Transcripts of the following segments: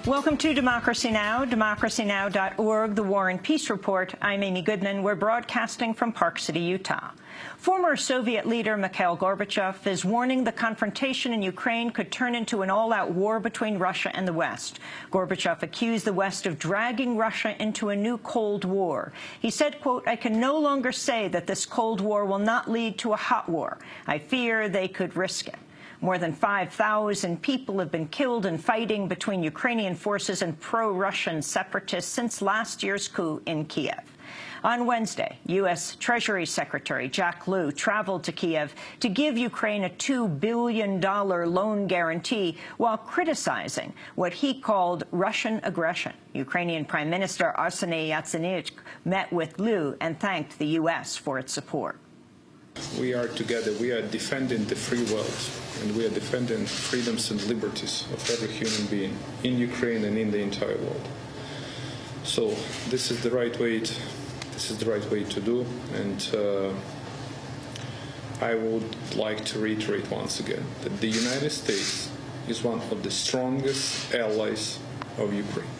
Welcome to Democracy Now!, democracynow.org, the War and Peace Report. I'm Amy Goodman. We're broadcasting from Park City, Utah. Former Soviet leader Mikhail Gorbachev is warning the confrontation in Ukraine could turn into an all-out war between Russia and the West. Gorbachev accused the West of dragging Russia into a new Cold War. He said, quote, "I can no longer say that this Cold War will not lead to a hot war. I fear they could risk it." More than 5,000 people have been killed in fighting between Ukrainian forces and pro-Russian separatists since last year's coup in Kiev. On Wednesday, U.S. Treasury Secretary Jack Lew traveled to Kiev to give Ukraine a $2 billion loan guarantee while criticizing what he called Russian aggression. Ukrainian Prime Minister Arseniy Yatsenyuk met with Lew and thanked the U.S. for its support. We are together. We are defending the free world, and we are defending freedoms and liberties of every human being in Ukraine and in the entire world. So this is the right way. This is the right way to do, and I would like to reiterate once again that the United States is one of the strongest allies of Ukraine.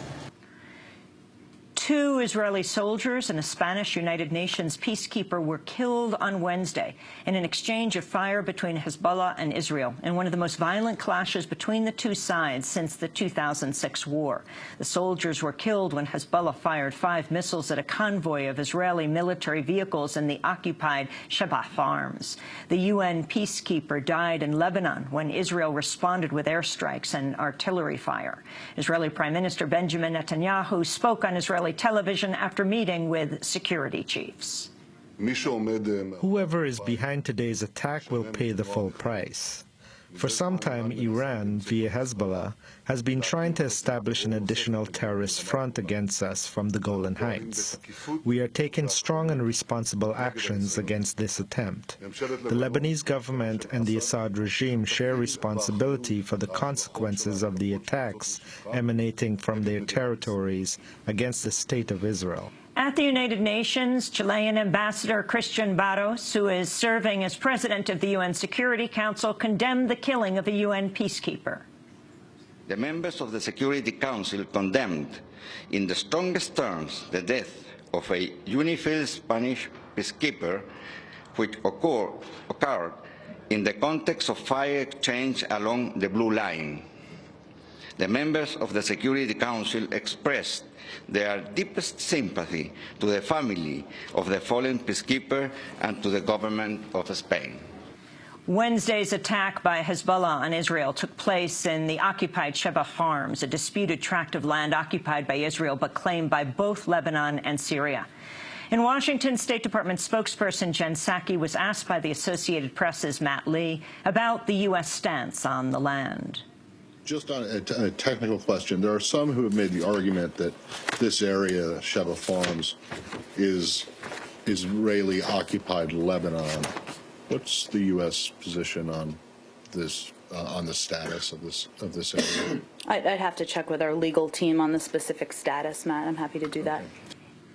2 Israeli soldiers and a Spanish United Nations peacekeeper were killed on Wednesday in an exchange of fire between Hezbollah and Israel in one of the most violent clashes between the two sides since the 2006 war. The soldiers were killed when Hezbollah fired 5 missiles at a convoy of Israeli military vehicles in the occupied Sheeba farms. The UN peacekeeper died in Lebanon when Israel responded with airstrikes and artillery fire. Israeli Prime Minister Benjamin Netanyahu spoke on Israeli television after meeting with security chiefs. Whoever is behind today's attack will pay the full price. For some time, Iran, via Hezbollah, has been trying to establish an additional terrorist front against us from the Golan Heights. We are taking strong and responsible actions against this attempt. The Lebanese government and the Assad regime share responsibility for the consequences of the attacks emanating from their territories against the State of Israel. At the United Nations, Chilean Ambassador Christian Barros, who is serving as president of the UN Security Council, condemned the killing of a UN peacekeeper. The members of the Security Council condemned in the strongest terms the death of a UNIFIL Spanish peacekeeper, which occurred in the context of fire exchange along the Blue Line. The members of the Security Council expressed their deepest sympathy to the family of the fallen peacekeeper and to the government of Spain. Wednesday's attack by Hezbollah on Israel took place in the occupied Sheeba farms, a disputed tract of land occupied by Israel but claimed by both Lebanon and Syria. In Washington, State Department spokesperson Jen Psaki was asked by the Associated Press's Matt Lee about the U.S. stance on the land. Just on a technical question, there are some who have made the argument that this area, Sheeba Farms, is Israeli-occupied Lebanon. What's the U.S. position on this, on the status of this area? I'd have to check with our legal team on the specific status, Matt. I'm happy to do that.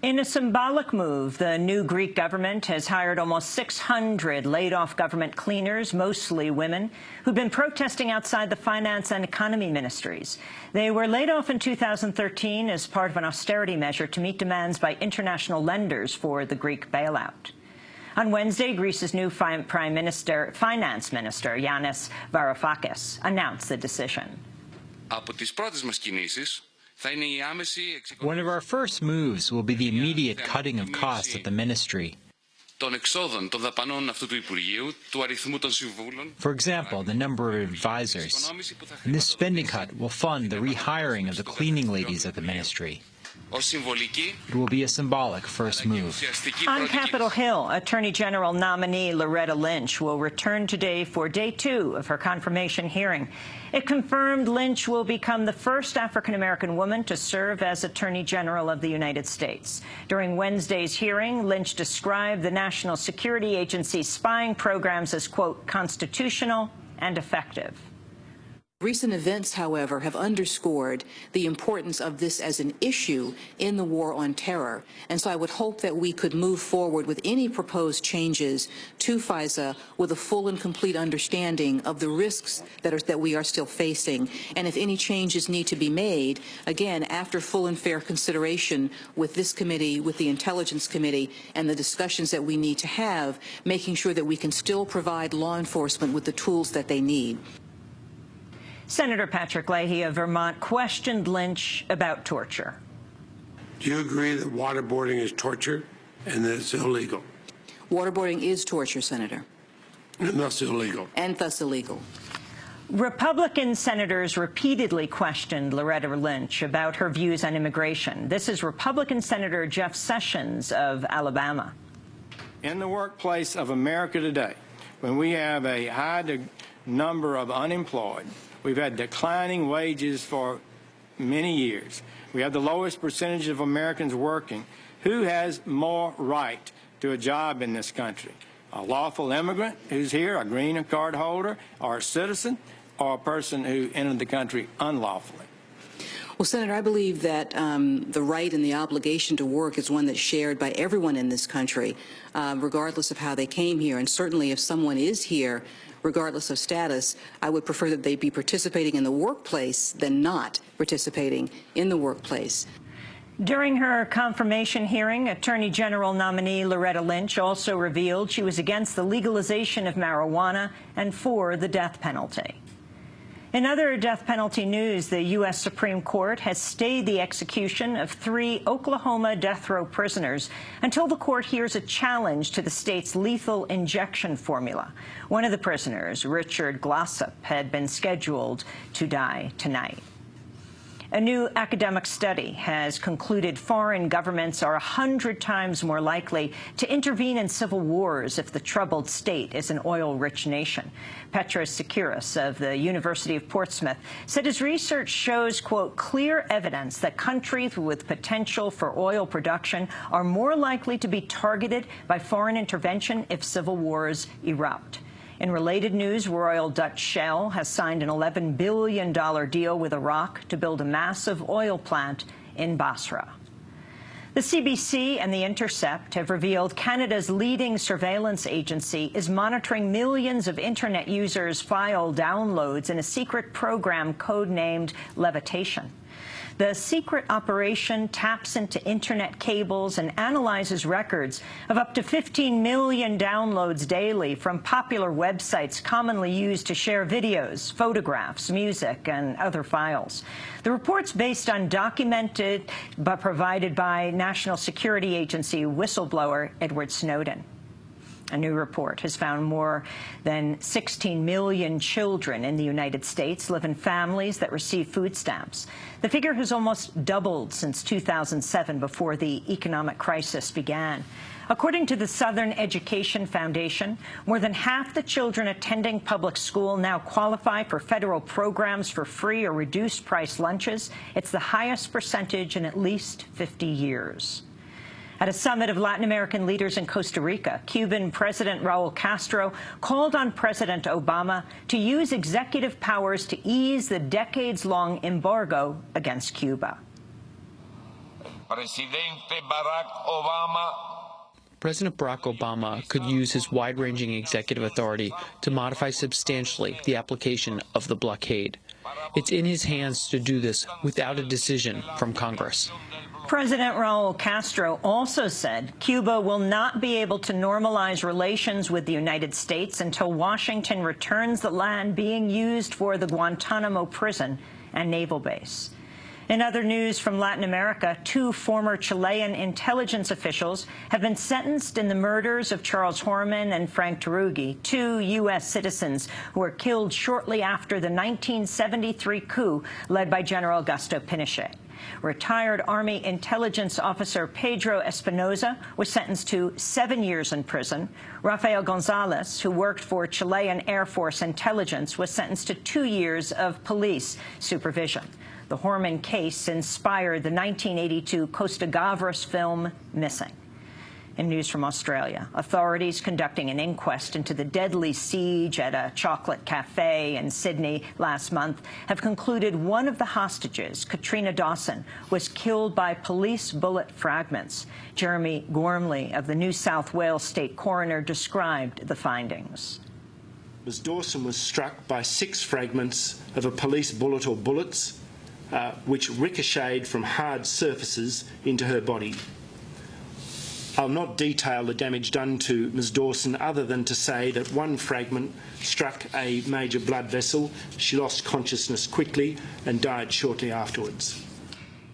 In a symbolic move, the new Greek government has hired almost 600 laid-off government cleaners, mostly women, who've been protesting outside the finance and economy ministries. They were laid off in 2013 as part of an austerity measure to meet demands by international lenders for the Greek bailout. On Wednesday, Greece's new finance minister, Yanis Varoufakis, announced the decision. One of our first moves will be the immediate cutting of costs at the ministry. For example, the number of advisors. And this spending cut will fund the rehiring of the cleaning ladies at the ministry. It will be a symbolic first move. On Capitol Hill, Attorney General nominee Loretta Lynch will return today for day 2 of her confirmation hearing. It confirmed Lynch will become the first African-American woman to serve as Attorney General of the United States. During Wednesday's hearing, Lynch described the National Security Agency's spying programs as, quote, constitutional and effective. Recent events, however, have underscored the importance of this as an issue in the war on terror. And so I would hope that we could move forward with any proposed changes to FISA with a full and complete understanding of the risks that we are still facing. And if any changes need to be made, again, after full and fair consideration with this committee, with the Intelligence Committee, and the discussions that we need to have, making sure that we can still provide law enforcement with the tools that they need. Senator Patrick Leahy of Vermont questioned Lynch about torture. Do you agree that waterboarding is torture and that it's illegal? Waterboarding is torture, Senator. And thus illegal. And thus illegal. Republican senators repeatedly questioned Loretta Lynch about her views on immigration. This is Republican Senator Jeff Sessions of Alabama. In the workplace of America today, when we have a high number of unemployed, we've had declining wages for many years. We have the lowest percentage of Americans working. Who has more right to a job in this country? A lawful immigrant who's here, a green card holder, or a citizen, or a person who entered the country unlawfully? Well, Senator, I believe that the right and the obligation to work is one that's shared by everyone in this country, regardless of how they came here. And certainly if someone is here, regardless of status, I would prefer that they be participating in the workplace than not participating in the workplace. During her confirmation hearing, Attorney General nominee Loretta Lynch also revealed she was against the legalization of marijuana and for the death penalty. In other death penalty news, the U.S. Supreme Court has stayed the execution of 3 Oklahoma death row prisoners until the court hears a challenge to the state's lethal injection formula. One of the prisoners, Richard Glossop, had been scheduled to die tonight. A new academic study has concluded foreign governments are 100 times more likely to intervene in civil wars if the troubled state is an oil-rich nation. Petros Sakouras of the University of Portsmouth said his research shows, quote, clear evidence that countries with potential for oil production are more likely to be targeted by foreign intervention if civil wars erupt. In related news, Royal Dutch Shell has signed an $11 billion deal with Iraq to build a massive oil plant in Basra. The CBC and The Intercept have revealed Canada's leading surveillance agency is monitoring millions of Internet users' file downloads in a secret program codenamed Levitation. The secret operation taps into Internet cables and analyzes records of up to 15 million downloads daily from popular websites commonly used to share videos, photographs, music, and other files. The report's based on documented but provided by National Security Agency whistleblower Edward Snowden. A new report has found more than 16 million children in the United States live in families that receive food stamps. The figure has almost doubled since 2007, before the economic crisis began. According to the Southern Education Foundation, more than half the children attending public school now qualify for federal programs for free or reduced price lunches. It's the highest percentage in at least 50 years. At a summit of Latin American leaders in Costa Rica, Cuban President Raúl Castro called on President Obama to use executive powers to ease the decades-long embargo against Cuba. President Barack Obama could use his wide-ranging executive authority to modify substantially the application of the blockade. It's in his hands to do this without a decision from Congress. President Raúl Castro also said Cuba will not be able to normalize relations with the United States until Washington returns the land being used for the Guantanamo prison and naval base. In other news from Latin America, 2 former Chilean intelligence officials have been sentenced in the murders of Charles Horman and Frank Tarugi, 2 U.S. citizens who were killed shortly after the 1973 coup led by General Augusto Pinochet. Retired Army intelligence officer Pedro Espinosa was sentenced to 7 years in prison. Rafael Gonzalez, who worked for Chilean Air Force intelligence, was sentenced to 2 years of police supervision. The Horman case inspired the 1982 Costa Gavras film Missing. In news from Australia, authorities conducting an inquest into the deadly siege at a chocolate cafe in Sydney last month have concluded one of the hostages, Katrina Dawson, was killed by police bullet fragments. Jeremy Gormley of the New South Wales State Coroner described the findings. Ms. Dawson was struck by 6 fragments of a police bullet or bullets, which ricocheted from hard surfaces into her body. I'll not detail the damage done to Ms. Dawson other than to say that one fragment struck a major blood vessel. She lost consciousness quickly and died shortly afterwards.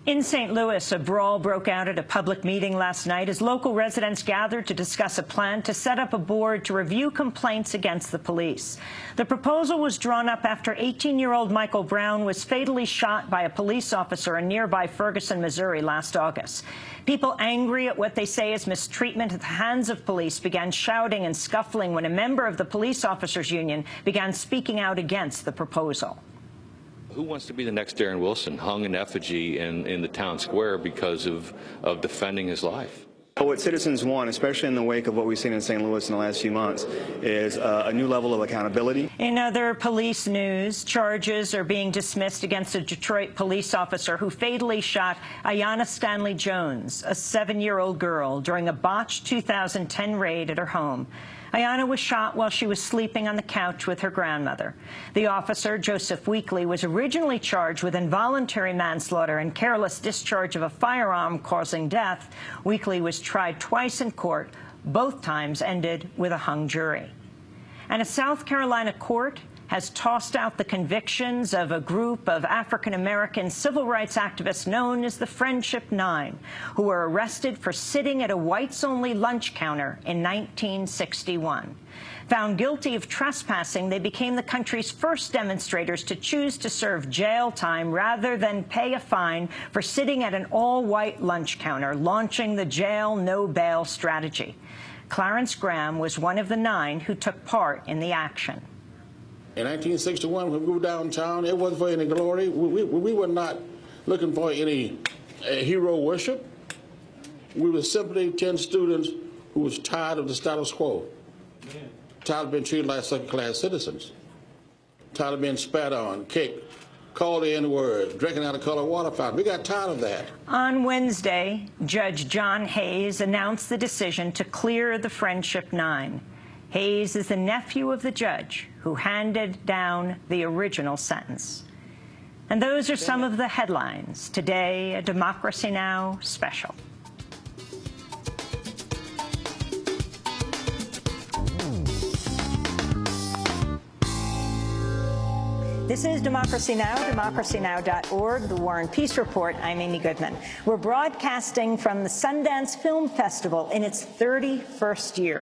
In St. Louis, a brawl broke out at a public meeting last night as local residents gathered to discuss a plan to set up a board to review complaints against the police. The proposal was drawn up after 18-year-old Michael Brown was fatally shot by a police officer in nearby Ferguson, Missouri last August. People angry at what they say is mistreatment at the hands of police began shouting and scuffling when a member of the police officers union began speaking out against the proposal. Who wants to be the next Darren Wilson, hung in effigy in the town square because of defending his life? What citizens want, especially in the wake of what we've seen in St. Louis in the last few months, is a new level of accountability. In other police news, charges are being dismissed against a Detroit police officer who fatally shot Ayanna Stanley Jones, a 7-year-old girl, during a botched 2010 raid at her home. Ayanna was shot while she was sleeping on the couch with her grandmother. The officer, Joseph Weekly, was originally charged with involuntary manslaughter and careless discharge of a firearm causing death. Weekly was tried twice in court. Both times ended with a hung jury. And a South Carolina court has tossed out the convictions of a group of African-American civil rights activists known as the Friendship Nine, who were arrested for sitting at a whites-only lunch counter in 1961. Found guilty of trespassing, they became the country's first demonstrators to choose to serve jail time rather than pay a fine for sitting at an all-white lunch counter, launching the jail, no bail strategy. Clarence Graham was one of the 9 who took part in the action. In 1961, when we were downtown, it wasn't for any glory. We were not looking for any hero worship. We were simply 10 students who was tired of the status quo, tired of being treated like second-class citizens, tired of being spat on, kicked, called the N-word, drinking out of colored water fountain. We got tired of that. On Wednesday, Judge John Hayes announced the decision to clear the Friendship Nine. Hayes is the nephew of the judge who handed down the original sentence. And those are some of the headlines. Today, a Democracy Now! Special. This is Democracy Now!, democracynow.org, The War and Peace Report. I'm Amy Goodman. We're broadcasting from the Sundance Film Festival in its 31st year.